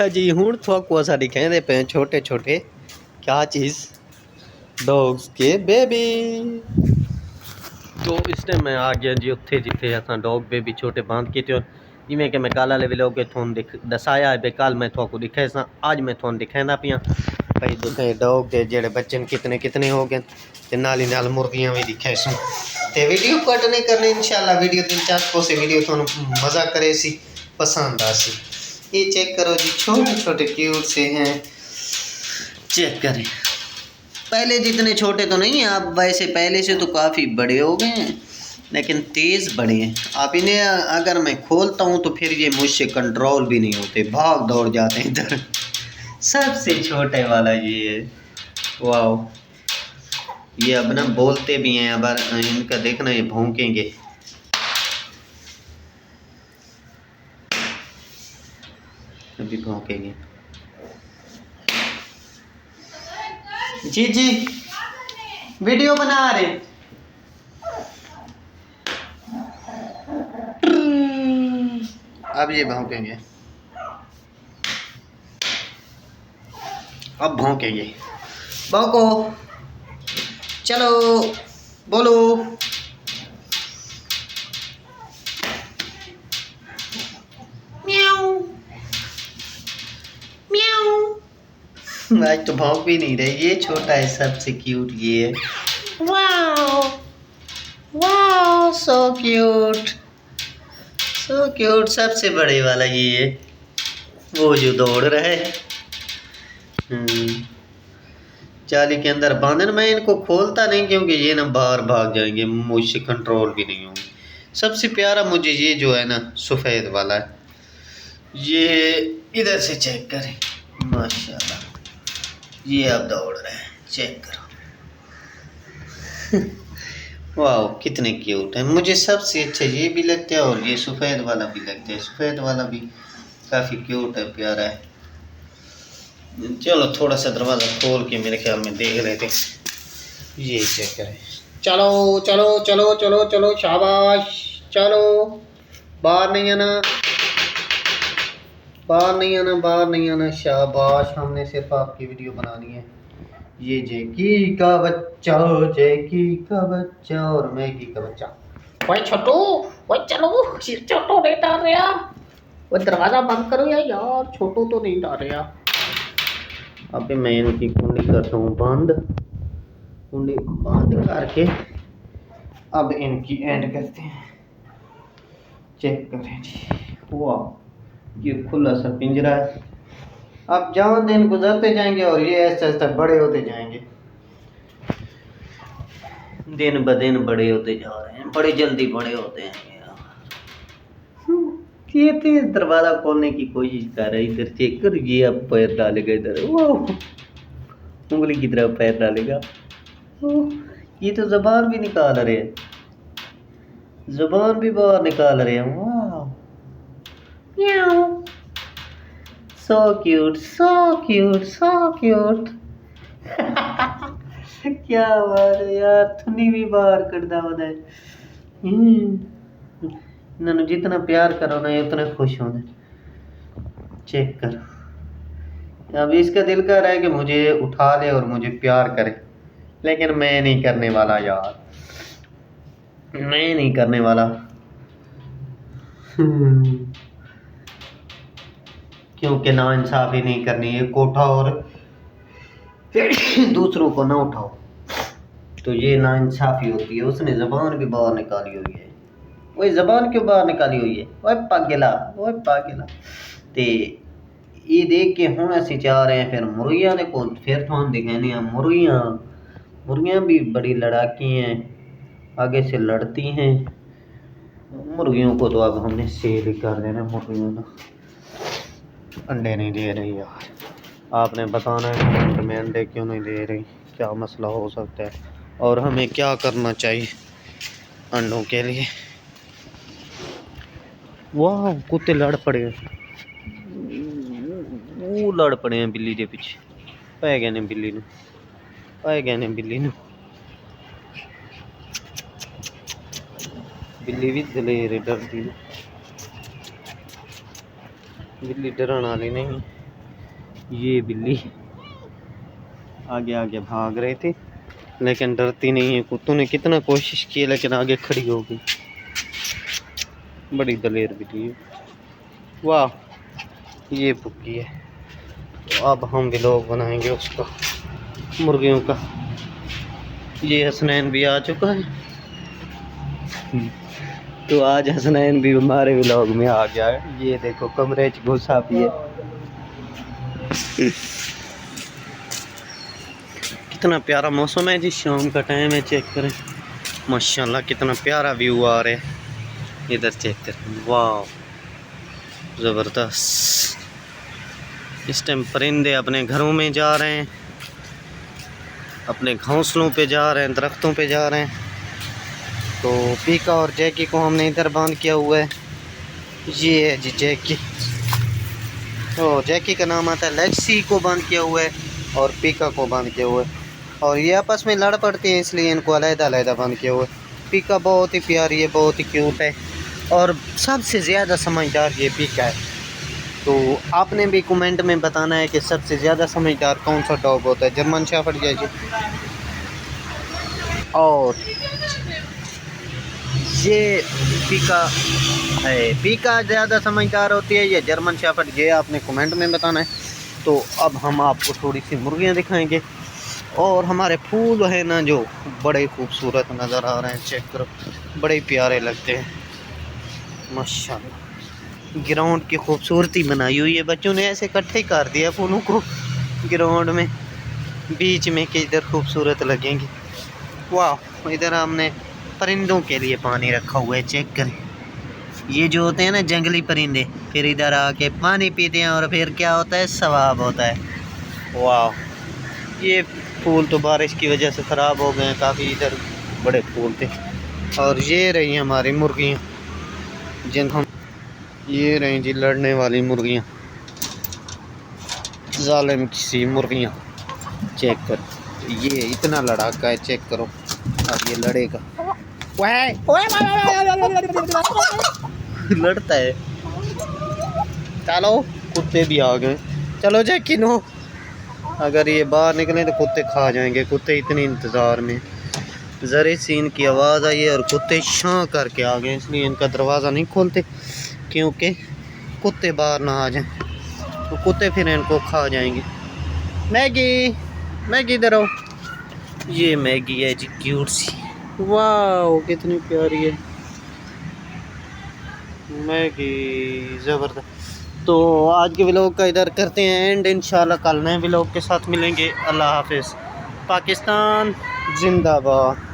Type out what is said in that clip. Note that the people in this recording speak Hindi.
अच्छा जी हुण थोको असां दिखाते पे छोटे छोटे क्या चीज़ डॉग्स के बेबी। तो इस टाइम मैं आ गया जी उत्थे जिथे असां डॉग बेबी छोटे बांध के थे जिमें कि मैं कल वाले व्लॉग के थोन दसाया है कल मैं थोको दिखाए सा आज मैं थोन दिखांदा पिया भाई दिखे डॉग के जेड़े बच्चन कितने कितने हो गए ते नाली नाल मुर्गियां भी दिखाए सन ते वीडियो कट नहीं करनी इंशाल्लाह वीडियो दिलचस्प से वीडियो थोन मज़ा करे सी पसंद आसी। ये चेक करो जी छोटे छोटे क्यूट से हैं चेक करें पहले जितने छोटे तो नहीं हैं आप वैसे पहले से तो काफ़ी बड़े हो गए हैं लेकिन तेज़ बड़े हैं। आप इन्हें अगर मैं खोलता हूँ तो फिर ये मुझसे कंट्रोल भी नहीं होते भाग दौड़ जाते हैं इधर। सबसे छोटे वाला ये है वाह ये अब ना बोलते भी हैं अब इनका देखना ये भौंकेंगे अभी भौंकेंगे जी जी वीडियो बना रहे अब ये भौंकेंगे अब भौंकेंगे भौंको चलो बोलो म्याऊ म्याऊ। आज तो भौंक भी नहीं रहे ये छोटा है सबसे क्यूट ये है वाओ वाओ सो क्यूट सबसे बड़े वाला ये है वो जो दौड़ रहे जाली के अंदर बांधन मैं इनको खोलता नहीं क्योंकि ये ना बाहर भाग जाएंगे मुझसे कंट्रोल भी नहीं होंगे। सबसे प्यारा मुझे ये जो है ना सफ़ेद वाला है ये इधर से चेक करें माशाल्लाह ये अब दौड़ रहे हैं चेक करो वाह कितने क्यूट है मुझे सबसे अच्छा ये भी लगता है और ये सफ़ेद वाला भी लगता है सफ़ेद वाला भी काफ़ी क्यूट है प्यारा है। चलो थोड़ा सा दरवाज़ा खोल के मेरे ख्याल में देख रहे थे ये चेक करें चलो चलो चलो चलो चलो शाबाश चलो बाहर नहीं आना बाहर नहीं आना बाहर नहीं आना शाबाश हमने सिर्फ आपकी वीडियो बनानी है। ये जैकी का बच्चा और मैगी का बच्चा ओए छोटू ओए चलो छोटू नहीं डाल रहा वो दरवाज़ा बंद करो यार छोटू तो नहीं डाल रहा। अभी मैं इनकी कुंडी करता हूँ बंद कुंडी बंद करके अब इनकी एंड करते हैं चेक करें जी वाह ये खुला सा पिंजरा है अब जहाँ दिन गुजरते जाएंगे और ये ऐसे ऐसे बड़े होते जाएंगे दिन ब दिन बड़े होते जा रहे हैं बड़े जल्दी बड़े होते हैं ये तेज दरवाज़ा खोलने की कोशिश कर रहे इधर चेक कर ये अब पैर डालेगा इधर वो उंगली की तरफ पैर डालेगा ये तो ज़बान भी निकाल रहे हैं ज़बान भी बाहर निकाल रहे हैं वाह सो क्यूट क्या बात है यार थुनी भी बाहर करदा वदा इन्होंने जितना प्यार करो ना उतना खुश होने चेक करो। अब इसका दिल कर रहा है कि मुझे उठा ले और मुझे प्यार करे लेकिन मैं नहीं करने वाला यार मैं नहीं करने वाला क्योंकि नाइंसाफ़ी नहीं करनी है कोठा और दूसरों को ना उठाओ तो ये नाइंसाफ़ी होती है। उसने ज़बान भी बाहर निकाली हुई है वही ज़बान क्यों बाहर निकाली हुई है वो पागला ते ये देख के हूँ ऐसे चाह रहे हैं फिर मुर्गियाँ देखो फिर तो हम दिखाने मुर्गियाँ भी बड़ी लड़ाकी हैं आगे से लड़ती हैं मुर्गियों को तो अब हमने सेल ही कर देना मुर्गियों को अंडे नहीं दे रही यार आपने बताना है में अंडे क्यों नहीं दे रही क्या मसला हो सकता है और हमें क्या करना चाहिए अंडों के लिए। वाह कुत्ते लड़ पड़े हैं वो लड़ पड़े हैं बिल्ली के पीछे पै गए ने बिल्ली बिल्ली भी दलेर डरती बिल्ली डरन वाली नहीं ये बिल्ली आगे आगे भाग रहे थे लेकिन डरती नहीं है। कुत्तों ने कितना कोशिश की लेकिन आगे खड़ी हो गई। बड़ी दलेर बिल्ली है। वाह, ये पुक्की है। तो अब हम व्लॉग बनाएंगे उसका, मुर्गियों का। ये हसनैन भी आ चुका है। तो आज हसनैन भी हमारे व्लॉग में आ गया है। ये देखो कमरे च घुसा भी है। कितना प्यारा मौसम है जी, शाम का टाइम है। चेक करें माशाल्लाह कितना प्यारा व्यू आ रहा है। इधर चेक करें, वाह ज़बरदस्त। इस टाइम परिंदे अपने घरों में जा रहे हैं, अपने घोंसलों पे जा रहे हैं, दरख्तों पे जा रहे हैं। तो पीका और जैकी को हमने इधर बांध किया हुआ है। ये है जी जैकी। तो जैकी का नाम आता है, लेक्सी को बांध किया हुआ है और पीका को बांध किया हुआ है। और ये आपस में लड़ पड़ते हैं इसलिए इनको अलग-अलग बांध किया हुआ है। पीका बहुत ही प्यारी है, बहुत ही क्यूट है और सबसे ज़्यादा समझदार ये पीका है। तो आपने भी कमेंट में बताना है कि सबसे ज़्यादा समझदार कौन सा डॉग होता है, जर्मन शेफर्ड या जी। और ये पीका है, पीका ज़्यादा समझदार होती है या जर्मन शेफर्ड, ये आपने कमेंट में बताना है। तो अब हम आपको थोड़ी सी मुर्गियाँ दिखाएंगे। और हमारे फूल है ना जो बड़े खूबसूरत नज़र आ रहे हैं, चेक करो, बड़े प्यारे लगते हैं माशाल्लाह। ग्राउंड की खूबसूरती बनाई हुई है, बच्चों ने ऐसे इकट्ठे कर दिया फूलों को ग्राउंड में बीच में कि इधर खूबसूरत लगेंगे। वाह, इधर हमने परिंदों के लिए पानी रखा हुआ है, चेक करें। ये जो होते हैं ना जंगली परिंदे, फिर इधर आके पानी पीते हैं और फिर क्या होता है, सवाब होता है। वाह, ये फूल तो बारिश की वजह से ख़राब हो गए हैं काफ़ी, इधर बड़े फूल थे। और ये रही हमारी मुर्गियाँ जिन हम, ये रही जी लड़ने वाली मुर्गियाँ, जालिम सी मुर्गियाँ। चेक कर, ये इतना लड़ाका है, चेक करो। अब ये लड़ेगा, लड़ता है। चलो कुत्ते भी आ गए, चलो जैकी नो। अगर ये बाहर निकले तो कुत्ते खा जाएंगे। कुत्ते इतने इंतज़ार में, ज़रे सी इनकी आवाज़ आई है और कुत्ते शां करके आ गए, इसलिए इनका दरवाज़ा नहीं खोलते क्योंकि कुत्ते बाहर ना आ जाएं, तो कुत्ते फिर इनको खा जाएंगे। मैगी, मैगी इधर आओ। ये मैगी है जी, क्यूट सी। वाह कितनी प्यारी है मैगी, ज़बरदस्त। तो आज के व्लॉग का इधर करते हैं एंड, इंशाल्लाह कल नए व्लॉग के साथ मिलेंगे। अल्लाह हाफिज़। पाकिस्तान जिंदाबाद।